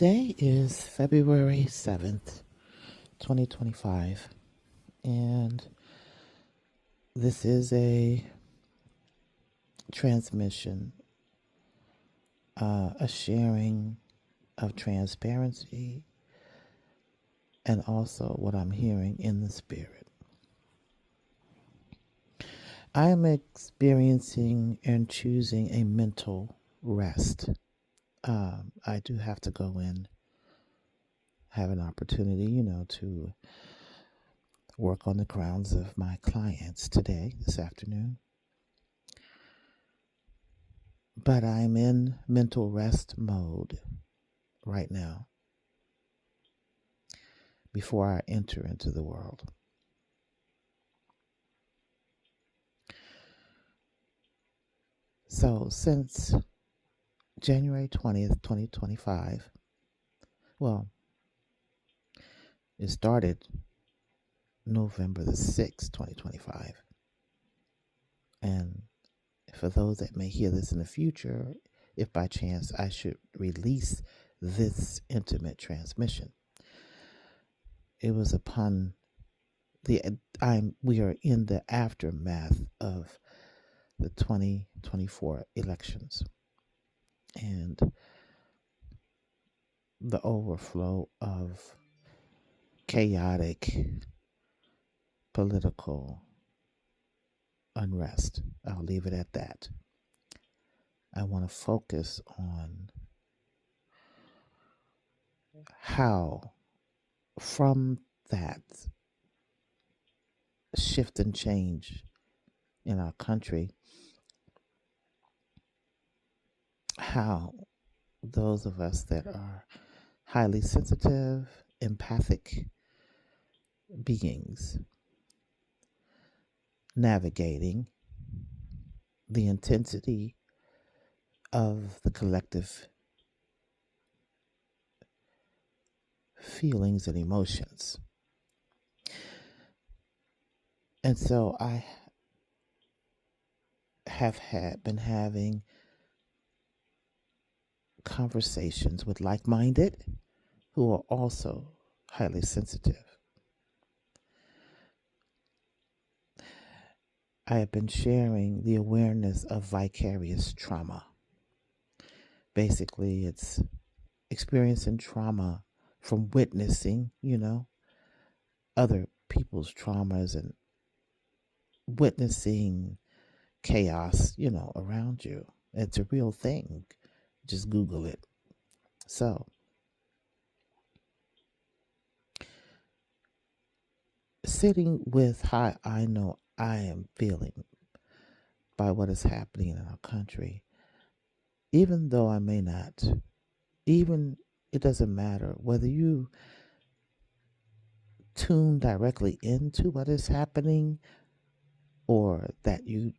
Today is February 7th, 2025, and this is a transmission, a sharing of transparency, and also what I'm hearing in the spirit. I am experiencing and choosing a mental rest. I do have to go in, have an opportunity, to work on the grounds of my clients today, this afternoon. But I'm in mental rest mode right now before I enter into the world. So since January 20th, 2025, well, it started November the 6th, 2025. And for those that may hear this in the future, if by chance I should release this intimate transmission, it was upon we are in the aftermath of the 2024 elections and the overflow of chaotic political unrest. I'll leave it at that. I want to focus on how, from that shift and change in our country, how those of us that are highly sensitive, empathic beings navigating the intensity of the collective feelings and emotions. And so I have been having conversations with like-minded who are also highly sensitive. I have been sharing the awareness of vicarious trauma. Basically, it's experiencing trauma from witnessing, other people's traumas and witnessing chaos, around you. It's a real thing. Just Google it. So, sitting with how I know I am feeling by what is happening in our country, even though I may not, it doesn't matter whether you tune directly into what is happening or that you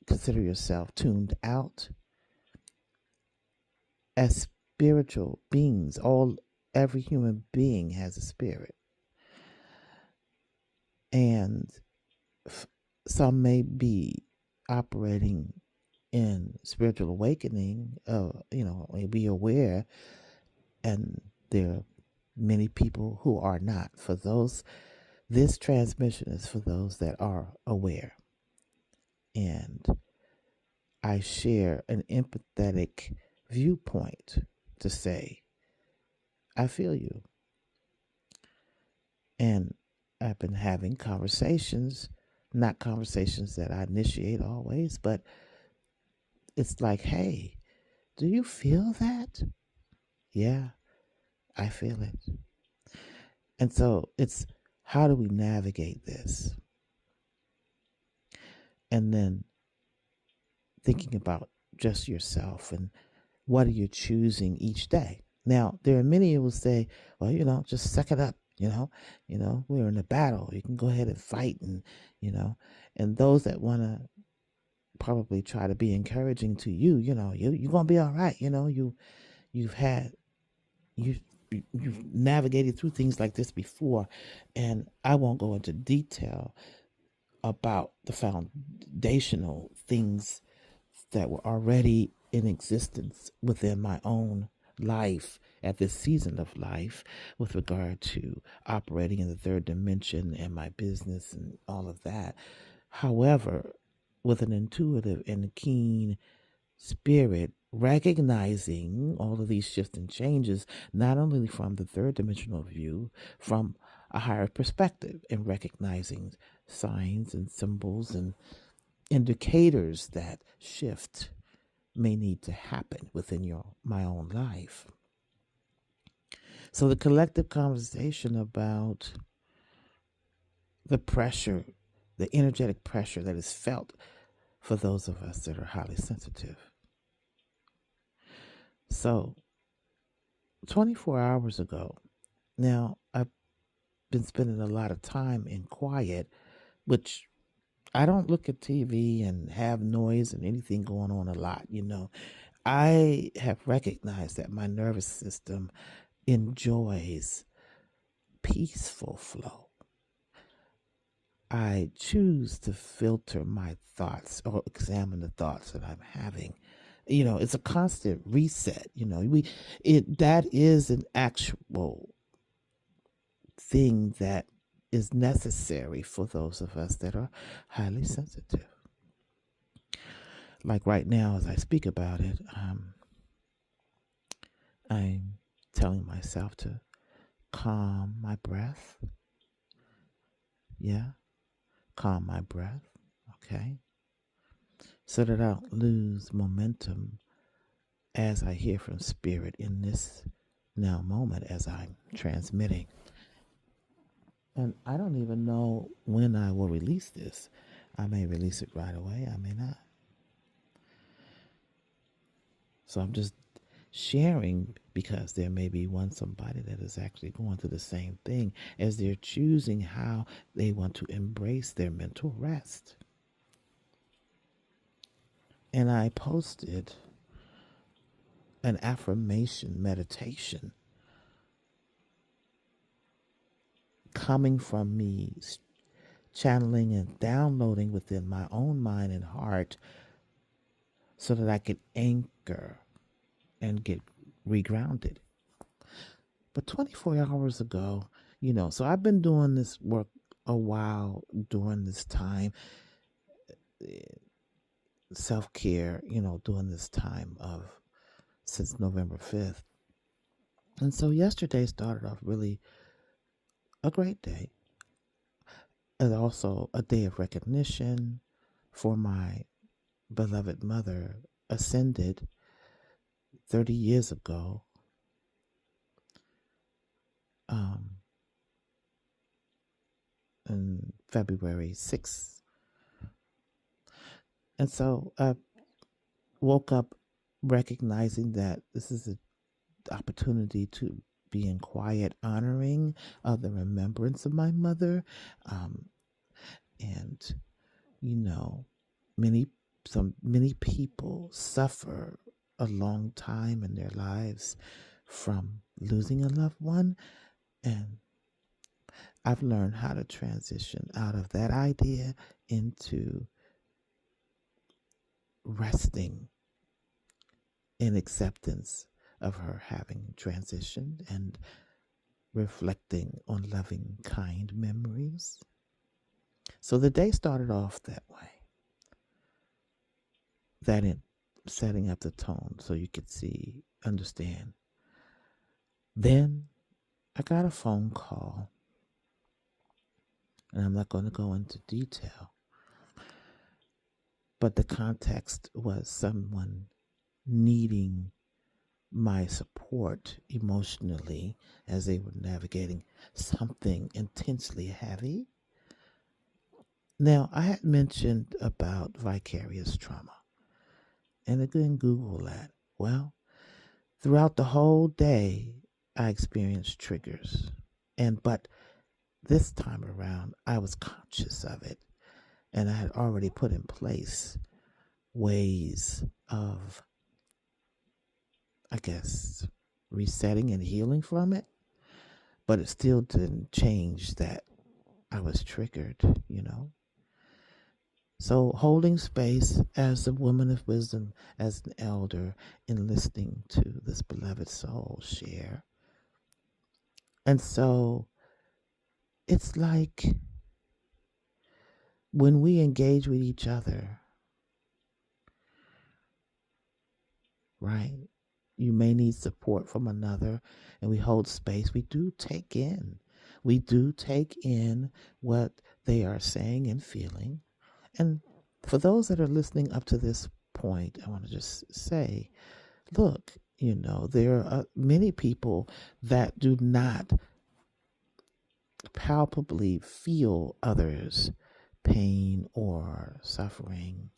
consider yourself tuned out. As spiritual beings, every human being has a spirit. And some may be operating in spiritual awakening, may be aware, and there are many people who are not. For those, this transmission is for those that are aware. And I share an empathetic viewpoint to say, I feel you. And I've been having conversations, not conversations that I initiate always, but it's like, hey, do you feel that? Yeah, I feel it. And so it's, how do we navigate this? And then thinking about just yourself and what are you choosing each day? Now, there are many who will say, well, just suck it up. We're in a battle. You can go ahead and fight, and those that want to probably try to be encouraging to you, you're gonna be all right. You've navigated through things like this before, and I won't go into detail about the foundational things that were already in existence within my own life at this season of life with regard to operating in the third dimension and my business and all of that. However, with an intuitive and a keen spirit, recognizing all of these shifts and changes, not only from the third dimensional view, from a higher perspective, and recognizing signs and symbols and indicators that shift may need to happen within my own life. So the collective conversation about the pressure, the energetic pressure that is felt for those of us that are highly sensitive. So 24 hours ago, now I've been spending a lot of time in quiet, which I don't look at TV and have noise and anything going on a lot, I have recognized that my nervous system enjoys peaceful flow. I choose to filter my thoughts or examine the thoughts that I'm having. It's a constant reset. That is an actual thing that is necessary for those of us that are highly sensitive. Like right now, as I speak about it, I'm telling myself to calm my breath. Yeah, calm my breath. Okay. So that I don't lose momentum as I hear from Spirit in this now moment as I'm transmitting. And I don't even know when I will release this. I may release it right away, I may not. So I'm just sharing because there may be somebody that is actually going through the same thing as they're choosing how they want to embrace their mental rest. And I posted an affirmation meditation coming from me, channeling and downloading within my own mind and heart so that I could anchor and get regrounded. But 24 hours ago, so I've been doing this work a while during this time, self-care, during this time of since November 5th. And so yesterday started off really a great day. And also a day of recognition for my beloved mother, ascended 30 years ago. In February 6th. And so I woke up recognizing that this is an opportunity to be in quiet honoring of the remembrance of my mother. And, many people suffer a long time in their lives from losing a loved one. And I've learned how to transition out of that idea into resting in acceptance of her having transitioned and reflecting on loving, kind memories. So the day started off that way. That in setting up the tone so you could understand. Then I got a phone call, and I'm not going to go into detail, but the context was someone needing my support emotionally as they were navigating something intensely heavy. Now, I had mentioned about vicarious trauma, and again, Google that. Well, throughout the whole day, I experienced triggers, but this time around, I was conscious of it, and I had already put in place ways of, I guess, resetting and healing from it, but it still didn't change that I was triggered, So, holding space as a woman of wisdom, as an elder, in listening to this beloved soul share. And so, it's like when we engage with each other, right? You may need support from another, and we hold space. We do take in. We do take in what they are saying and feeling. And for those that are listening up to this point, I want to just say, look, there are many people that do not palpably feel others' pain or suffering.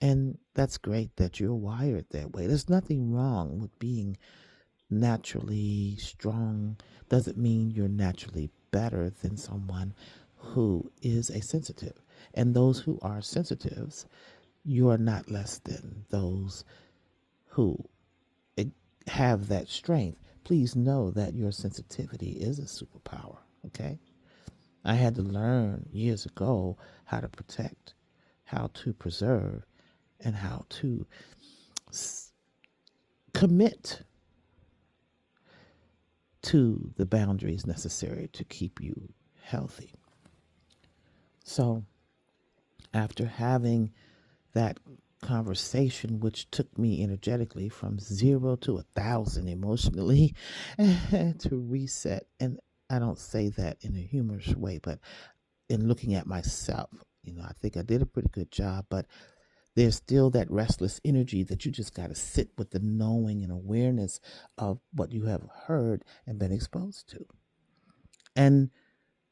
And that's great that you're wired that way. There's nothing wrong with being naturally strong. Doesn't mean you're naturally better than someone who is a sensitive. And those who are sensitives, you are not less than those who have that strength. Please know that your sensitivity is a superpower, okay? I had to learn years ago how to protect, how to preserve, and how to commit to the boundaries necessary to keep you healthy. So, after having that conversation, which took me energetically from 0 to 1,000 emotionally, to reset, and I don't say that in a humorous way, but in looking at myself, I think I did a pretty good job, but there's still that restless energy that you just got to sit with the knowing and awareness of what you have heard and been exposed to. And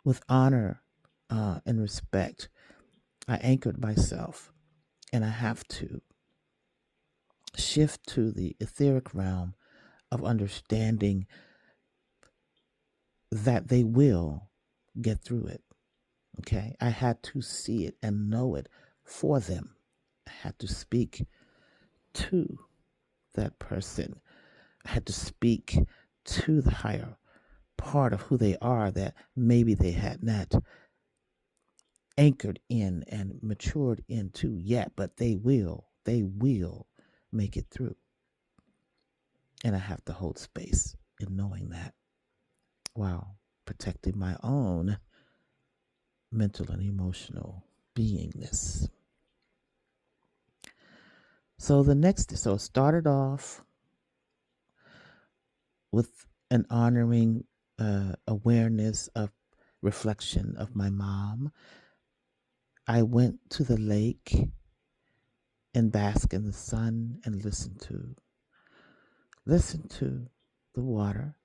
with honor and respect, I anchored myself, and I have to shift to the etheric realm of understanding that they will get through it. Okay. I had to see it and know it for them. I had to speak to that person. I had to speak to the higher part of who they are that maybe they had not anchored in and matured into yet, but they will make it through. And I have to hold space in knowing that while protecting my own mental and emotional beingness. So it started off with an honoring awareness of reflection of my mom. I went to the lake and bask in the sun and listen to the water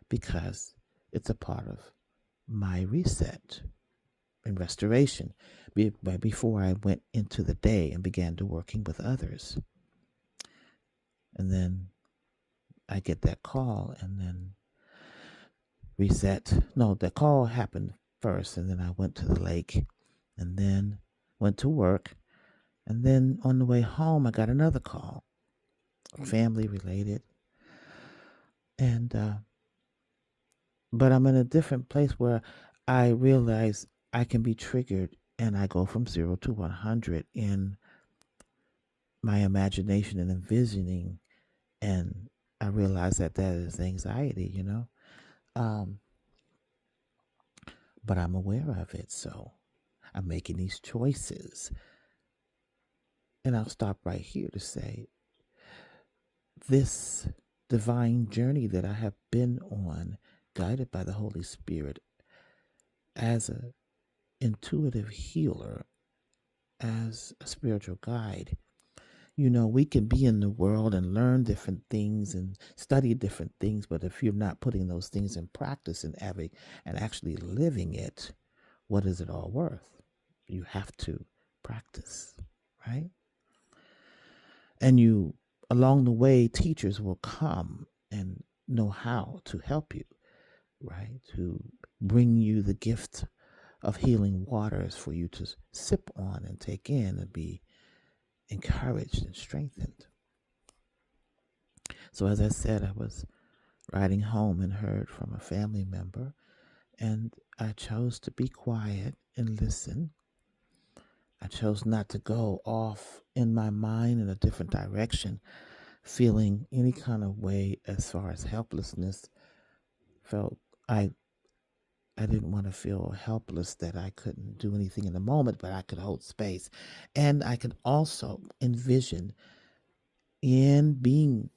because it's a part of my reset and restoration before I went into the day and began to working with others. And then I get that call and then reset. No, the call happened first, and then I went to the lake and then went to work. And then on the way home, I got another call, family related. And, but I'm in a different place where I realize I can be triggered and I go from 0 to 100 in my imagination and envisioning. And I realize that is anxiety, but I'm aware of it. So I'm making these choices. And I'll stop right here to say this divine journey that I have been on, guided by the Holy Spirit, as an intuitive healer, as a spiritual guide. We can be in the world and learn different things and study different things, but if you're not putting those things in practice and actually living it, what is it all worth? You have to practice, right? And along the way, teachers will come and know how to help you, right? To bring you the gift of healing waters for you to sip on and take in and be encouraged and strengthened. So as I said, I was riding home and heard from a family member, and I chose to be quiet and listen. I chose not to go off in my mind in a different direction, feeling any kind of way as far as helplessness. Felt I I didn't want to feel helpless that I couldn't do anything in the moment, but I could hold space. And I could also envision in being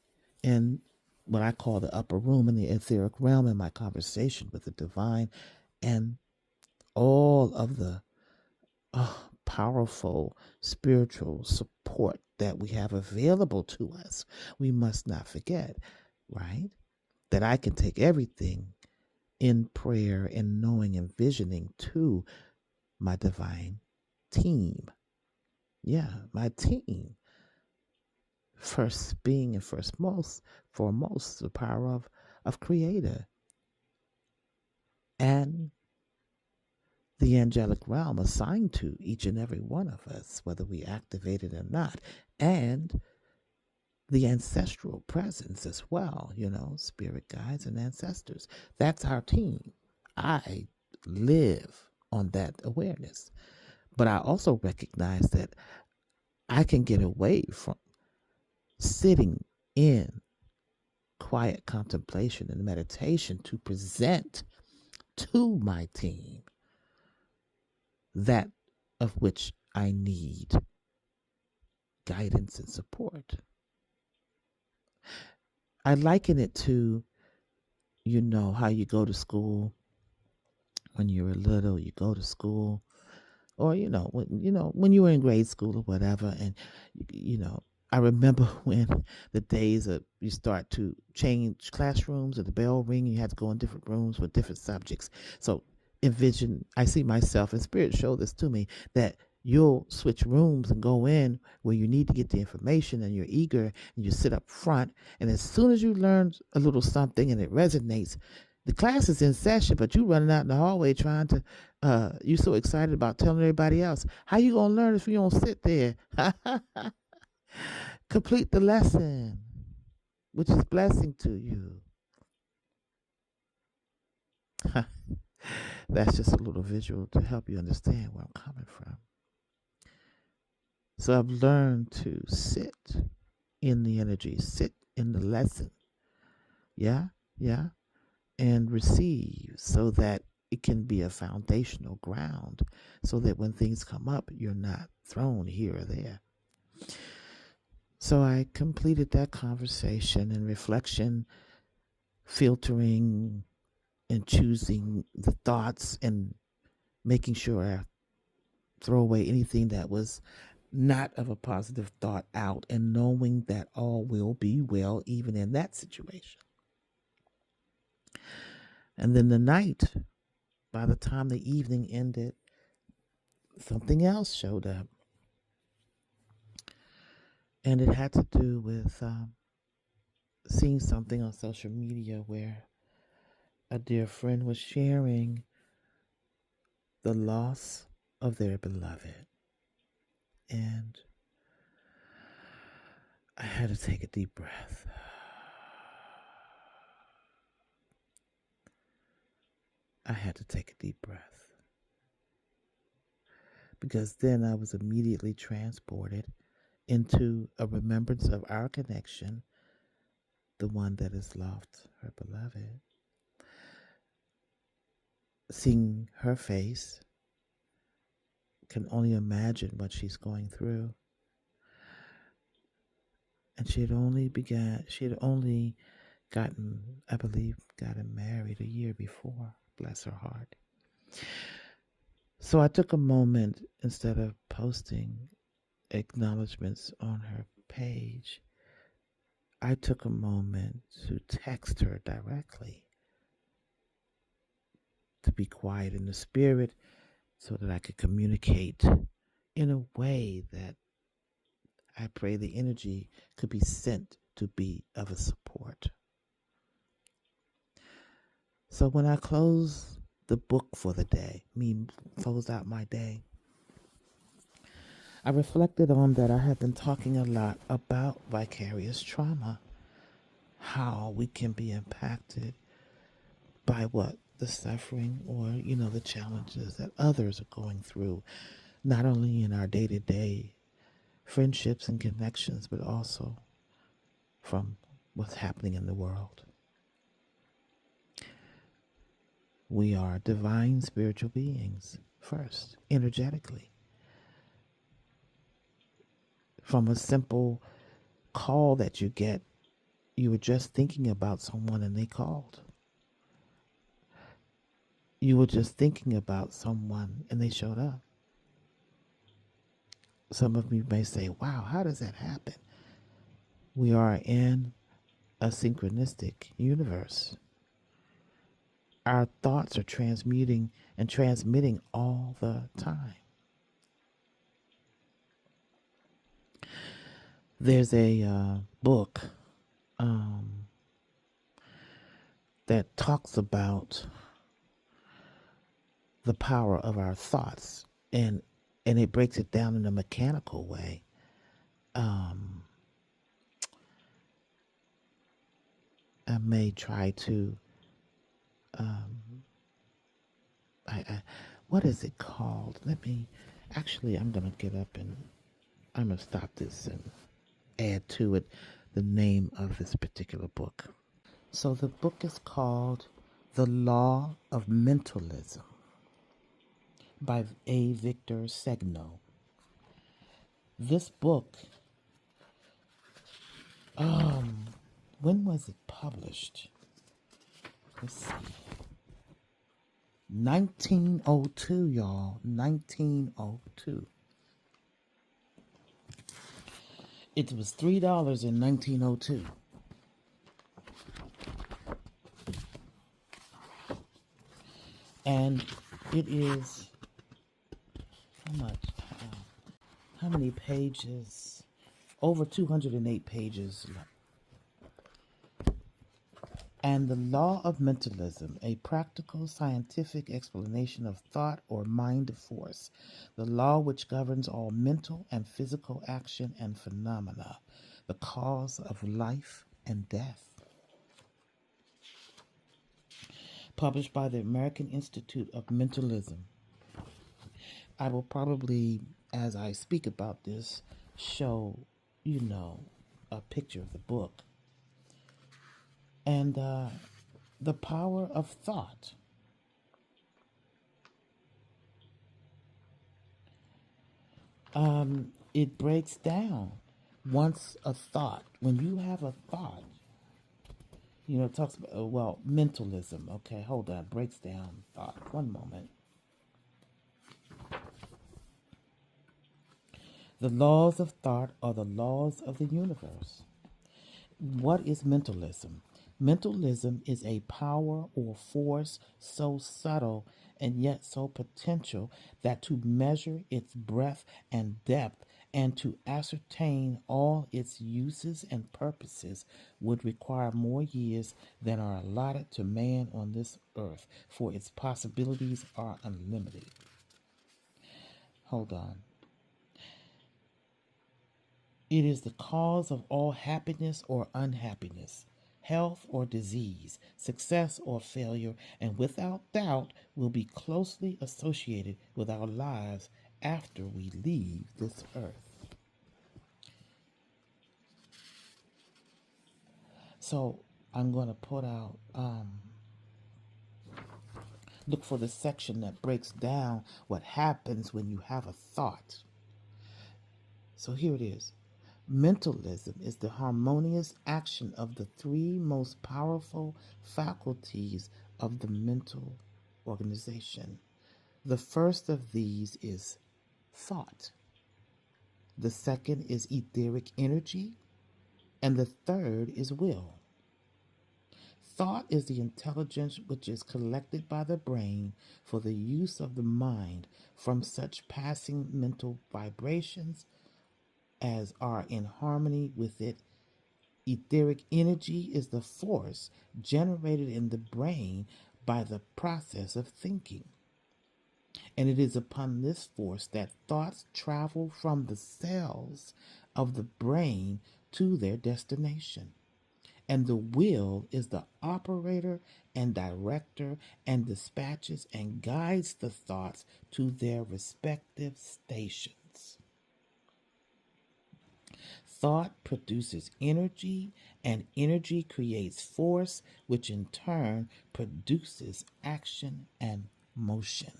in what I call the upper room in the etheric realm in my conversation with the divine and all of the powerful spiritual support that we have available to us. We must not forget, right? That I can take everything in prayer and knowing and visioning to my divine team. Yeah, my team. First being and foremost, the power of Creator and the angelic realm assigned to each and every one of us, whether we activate it or not, and the ancestral presence as well, spirit guides and ancestors. That's our team. I live on that awareness. But I also recognize that I can get away from sitting in quiet contemplation and meditation to present to my team that of which I need guidance and support. I liken it to, how you go to school when you're little, you go to school, or when you were in grade school or whatever, and you know I remember when the days of you start to change classrooms and the bell ring, you had to go in different rooms with different subjects. So I see myself, and spirit showed this to me, that you'll switch rooms and go in where you need to get the information and you're eager and you sit up front, and as soon as you learn a little something and it resonates, the class is in session, but you running out in the hallway trying to you're so excited about telling everybody else. How you gonna learn if you don't sit there? Complete the lesson, which is blessing to you. That's just a little visual to help you understand where I'm coming from. So I've learned to sit in the energy, sit in the lesson. Yeah, yeah. And receive so that it can be a foundational ground so that when things come up, you're not thrown here or there. So I completed that conversation and reflection, filtering and choosing the thoughts and making sure I throw away anything that was not of a positive thought out, and knowing that all will be well even in that situation. And then the night, by the time the evening ended, something else showed up. And it had to do with seeing something on social media where a dear friend was sharing the loss of their beloved. And I had to take a deep breath. I had to take a deep breath. Because then I was immediately transported into a remembrance of our connection, the one that has lost her beloved. Seeing her face, can only imagine what she's going through. And she had only gotten, I believe, gotten married a year before, bless her heart. So I took a moment, instead of posting acknowledgments on her page, I took a moment to text her directly, to be quiet in the spirit so that I could communicate in a way that I pray the energy could be sent to be of a support. So when I close the book for the day, closed out my day, I reflected on that I have been talking a lot about vicarious trauma, how we can be impacted by what the suffering or, the challenges that others are going through. not only in our day to day friendships and connections, but also from what's happening in the world. We are divine spiritual beings first, energetically. From a simple call that you get, you were just thinking about someone and they called. You were just thinking about someone and they showed up. Some of you may say, wow, how does that happen? We are in a synchronistic universe. Our thoughts are transmuting and transmitting all the time. There's a book that talks about the power of our thoughts, and it breaks it down in a mechanical way. I may try to what is it called? I'm gonna get up and I'm gonna stop this and add to it the name of this particular book. So the book is called The Law of Mentalism by A. Victor Segno. This book, when was it published? Let's see. 1902, y'all. 1902. It was $3 in 1902. And it is, how much? How many pages? Over 208 pages. And the Law of Mentalism, a practical scientific explanation of thought or mind force, the law which governs all mental and physical action and phenomena, the cause of life and death. Published by the American Institute of Mentalism. I will probably, as I speak about this, show, a picture of the book. And the power of thought. It breaks down once a thought. When you have a thought, it talks about, mentalism. Okay, hold on. Breaks down thought. One moment. The laws of thought are the laws of the universe. What is mentalism? Mentalism is a power or force so subtle and yet so potential that to measure its breadth and depth and to ascertain all its uses and purposes would require more years than are allotted to man on this earth, for its possibilities are unlimited. Hold on. It is the cause of all happiness or unhappiness, health or disease, success or failure, and without doubt will be closely associated with our lives after we leave this earth. So I'm going to put out, look for the section that breaks down what happens when you have a thought. So here it is. Mentalism is the harmonious action of the three most powerful faculties of the mental organization. The first of these is thought. The second is etheric energy. And the third is will. Thought is the intelligence which is collected by the brain for the use of the mind from such passing mental vibrations as are in harmony with it. Etheric energy is the force generated in the brain by the process of thinking. And it is upon this force that thoughts travel from the cells of the brain to their destination. And the will is the operator and director and dispatches and guides the thoughts to their respective stations. Thought produces energy, and energy creates force, which in turn produces action and motion.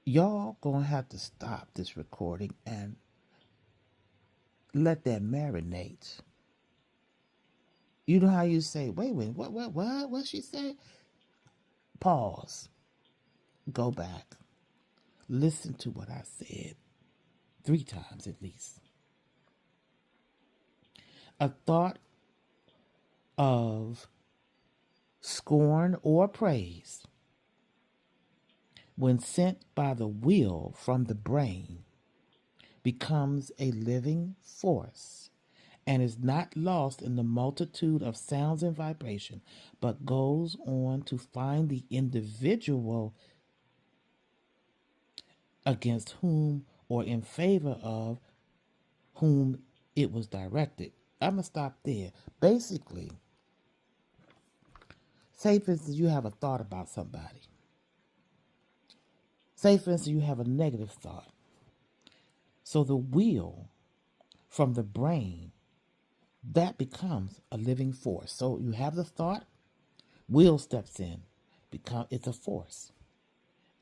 Y'all gonna have to stop this recording and let that marinate. You know how you say, wait, what she say? Pause. Go back. Listen to what I said 3 times at least. A thought of scorn or praise, when sent by the will from the brain, becomes a living force and is not lost in the multitude of sounds and vibration, but goes on to find the individual against whom or in favor of whom it was directed. I'm going to stop there. Basically, say for instance you have a thought about somebody. Say for instance you have a negative thought. So the will from the brain, that becomes a living force. So you have the thought, will steps in, it's a force.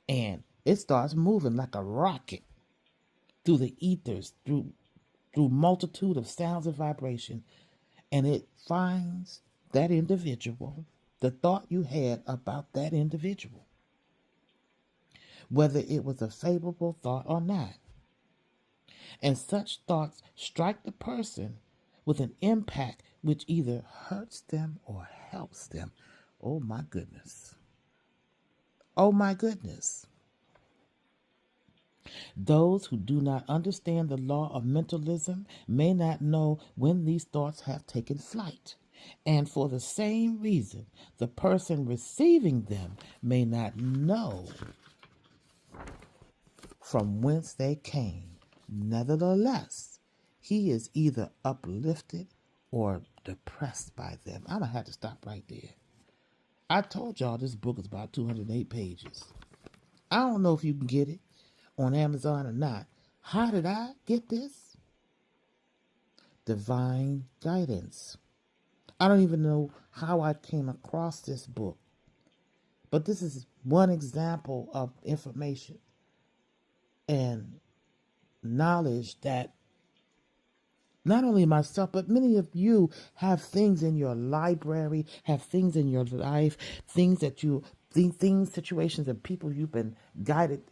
And it starts moving like a rocket through the ethers, through multitude of sounds and vibration, and it finds that individual, the thought you had about that individual, whether it was a favorable thought or not. And such thoughts strike the person with an impact which either hurts them or helps them. Oh my goodness. Oh my goodness. Those who do not understand the law of mentalism may not know when these thoughts have taken flight. And for the same reason, the person receiving them may not know from whence they came. Nevertheless, he is either uplifted or depressed by them. I'm going to have to stop right there. I told y'all this book is about 208 pages. I don't know if you can get it on Amazon or not. How did I get this? Divine guidance. I don't even know how I came across this book. But this is one example of information and knowledge that not only myself, but many of you have things in your library, have things in your life, things that things, situations, and people you've been guided,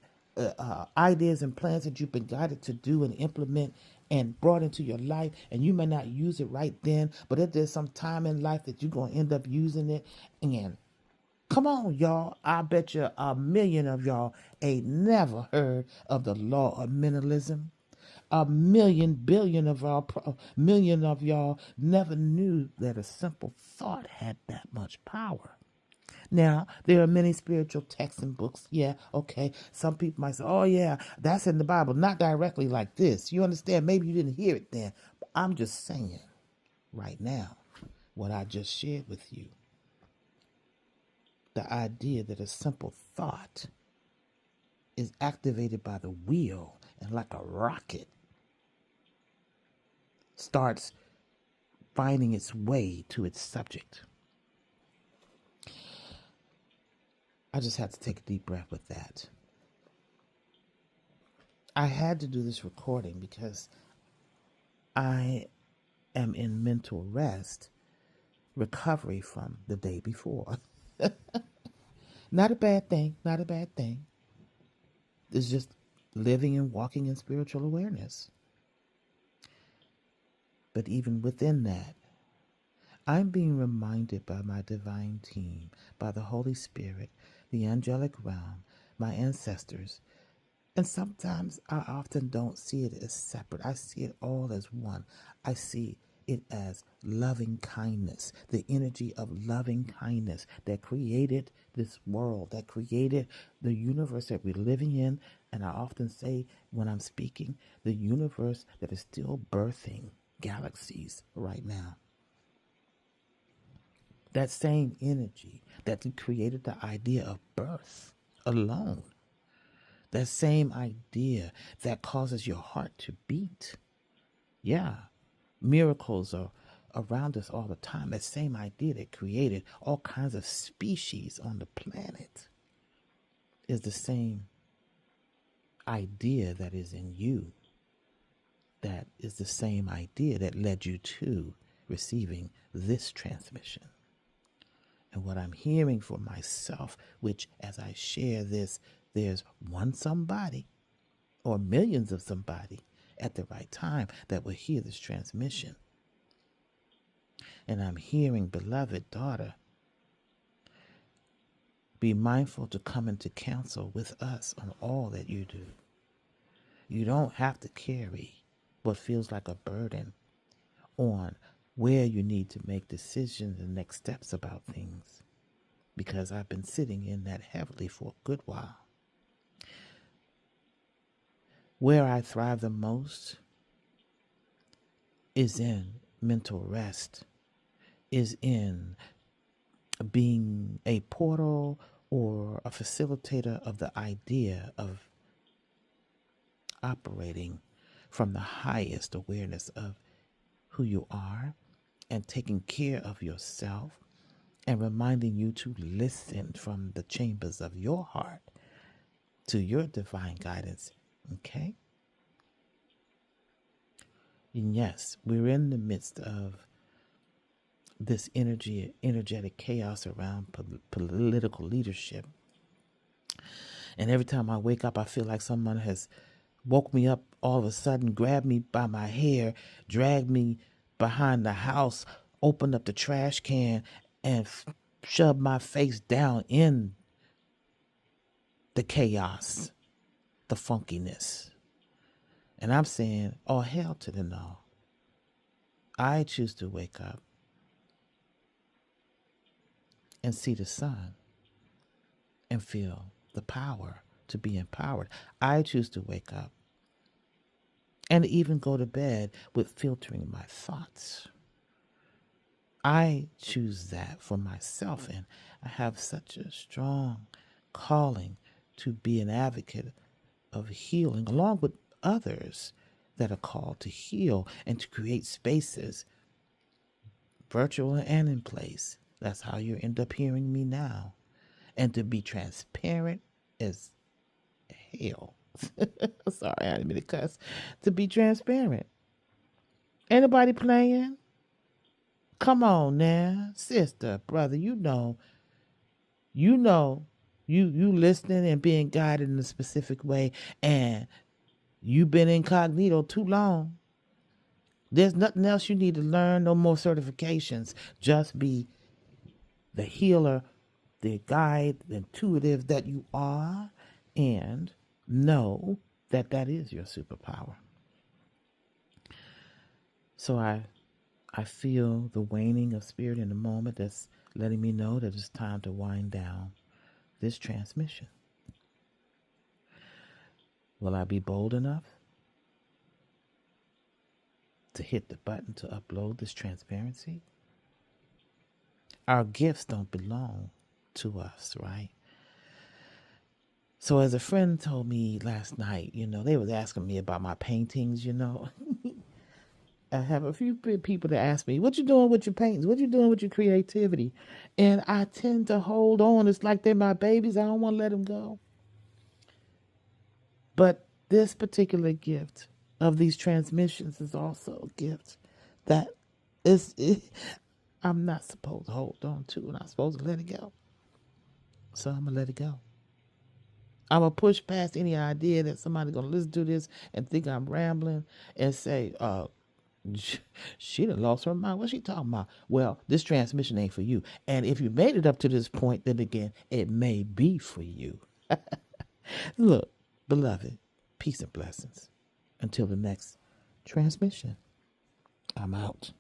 ideas and plans that you've been guided to do and implement and brought into your life. And you may not use it right then, but if there's some time in life that you're going to end up using it. And come on, y'all. I bet you a million of y'all ain't never heard of the law of mentalism. A million of y'all never knew that a simple thought had that much power. Now, there are many spiritual texts and books. Yeah, okay. Some people might say, oh, yeah, that's in the Bible. Not directly like this. You understand? Maybe you didn't hear it then. But I'm just saying right now what I just shared with you. The idea that a simple thought is activated by the will and like a rocket starts finding its way to its subject. I just had to take a deep breath with that. I had to do this recording because I am in mental rest, recovery from the day before. Not a bad thing, not a bad thing. It's just living and walking in spiritual awareness. But even within that, I'm being reminded by my divine team, by the Holy Spirit, the angelic realm, my ancestors. And sometimes I often don't see it as separate. I see it all as one. I see it as loving kindness, the energy of loving kindness that created this world, that created the universe that we're living in. And I often say when I'm speaking, the universe that is still birthing galaxies right now. That same energy that created the idea of birth alone. That same idea that causes your heart to beat. Yeah, miracles are around us all the time. That same idea that created all kinds of species on the planet is the same idea that is in you. That is the same idea that led you to receiving this transmission. And what I'm hearing for myself, which as I share this, there's one somebody or millions of somebody at the right time that will hear this transmission. And I'm hearing, beloved daughter, be mindful to come into counsel with us on all that you do. You don't have to carry what feels like a burden on where you need to make decisions and next steps about things, because I've been sitting in that heavily for a good while. Where I thrive the most is in mental rest, is in being a portal or a facilitator of the idea of operating from the highest awareness of who you are and taking care of yourself and reminding you to listen from the chambers of your heart to your divine guidance. Okay? And yes, we're in the midst of this energetic chaos around political leadership. And every time I wake up, I feel like someone has woke me up all of a sudden, grabbed me by my hair, dragged me behind the house, opened up the trash can, and shoved my face down in the chaos, the funkiness. And I'm saying, oh, hell to the no. I choose to wake up and see the sun and feel the power to be empowered. I choose to wake up and even go to bed with filtering my thoughts. I choose that for myself, and I have such a strong calling to be an advocate of healing, along with others that are called to heal and to create spaces, virtual and in place. That's how you end up hearing me now. And to be transparent as hell. Sorry, I didn't mean to cuss. To be transparent. Anybody playing? Come on now, sister, brother, you listening and being guided in a specific way, and you've been incognito too long. There's nothing else you need to learn, no more certifications. Just be the healer, the guide, the intuitive that you are, and know that that is your superpower. So I feel the waning of spirit in the moment that's letting me know that it's time to wind down this transmission. Will I be bold enough to hit the button to upload this transparency? Our gifts don't belong to us, right? So as a friend told me last night, they was asking me about my paintings, I have a few people that ask me, what you doing with your paintings? What you doing with your creativity? And I tend to hold on. It's like they're my babies. I don't want to let them go. But this particular gift of these transmissions is also a gift that I'm not supposed to hold on to, and I'm supposed to let it go. So I'm going to let it go. I'm going to push past any idea that somebody's going to listen to this and think I'm rambling and say, she done lost her mind. What's she talking about? Well, this transmission ain't for you. And if you made it up to this point, then again, it may be for you. Look, beloved, peace and blessings. Until the next transmission, I'm out.